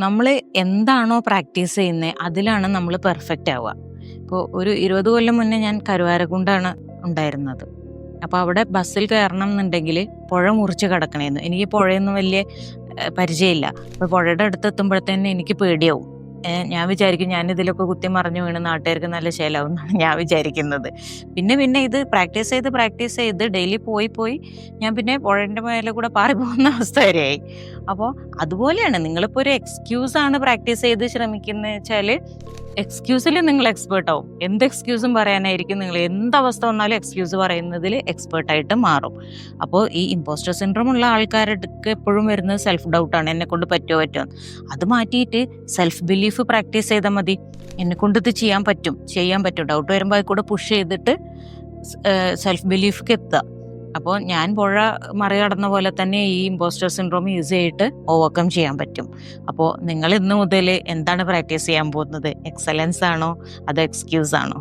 നമ്മൾ എന്താണോ പ്രാക്ടീസ് ചെയ്യുന്നത് അതിലാണ് നമ്മൾ പെർഫെക്റ്റ് ആവുക. ഇപ്പോൾ ഒരു 20 കൊല്ലം മുന്നേ ഞാൻ കരുവാരക്കുണ്ടാണ് ഉണ്ടായിരുന്നത്. അപ്പോൾ അവിടെ ബസ്സിൽ കയറണം എന്നുണ്ടെങ്കിൽ പുഴ മുറിച്ച് കടക്കണമായിരുന്നു. എനിക്ക് പുഴയൊന്നും വലിയ പരിചയമില്ല. അപ്പോൾ പുഴയുടെ അടുത്തെത്തുമ്പോഴത്തേന് എനിക്ക് പേടിയാവും. ഞാൻ വിചാരിക്കും ഞാനിതിലൊക്കെ കുത്തി മറിഞ്ഞു വീണ് നാട്ടുകാർക്ക് നല്ല ശീലമാവും എന്നാണ് ഞാൻ വിചാരിക്കുന്നത്. പിന്നെ ഇത് പ്രാക്ടീസ് ചെയ്ത് ഡെയിലി പോയി ഞാൻ പിന്നെ പുഴേൻ്റെ മേലെ കൂടെ പാറി പോകുന്ന അവസ്ഥ വരെയായി. അപ്പോൾ അതുപോലെയാണ് നിങ്ങളിപ്പോൾ ഒരു എക്സ്ക്യൂസാണ് പ്രാക്ടീസ് ചെയ്ത് ശ്രമിക്കുന്നത് വെച്ചാൽ എക്സ്ക്യൂസിൽ നിങ്ങൾ എക്സ്പേർട്ട് ആവും. എന്ത് എക്സ്ക്യൂസും പറയാനായിരിക്കും. നിങ്ങൾ എന്തവസ്ഥ വന്നാലും എക്സ്ക്യൂസ് പറയുന്നതിൽ എക്സ്പേർട്ടായിട്ട് മാറും. അപ്പോൾ ഈ ഇമ്പോസ്റ്റർ സിൻഡ്രോം ഉള്ള ആൾക്കാരുടെ എപ്പോഴും വരുന്നത് സെൽഫ് ഡൗട്ടാണ്. എന്നെക്കൊണ്ട് പറ്റുമോ. അത് മാറ്റിയിട്ട് സെൽഫ് ബിലീഫ് പ്രാക്ടീസ് ചെയ്താൽ മതി. എന്നെക്കൊണ്ട് ഇത് ചെയ്യാൻ പറ്റും. ഡൗട്ട് വരുമ്പോൾ അത് കൂടെ പുഷ് ചെയ്തിട്ട് സെൽഫ് ബിലീഫ്ക്ക് എത്തുക. അപ്പോൾ ഞാൻ പുഴ മറികടന്ന പോലെ തന്നെ ഈ ഇമ്പോസ്റ്റർ സിൻഡ്രോം ഈസി ആയിട്ട് ഓവർകം ചെയ്യാൻ പറ്റും. അപ്പോൾ നിങ്ങൾ ഇന്ന് മുതൽ എന്താണ് പ്രാക്ടീസ് ചെയ്യാൻ പോകുന്നത്? എക്സലൻസ് ആണോ അതോ എക്സ്ക്യൂസ് ആണോ?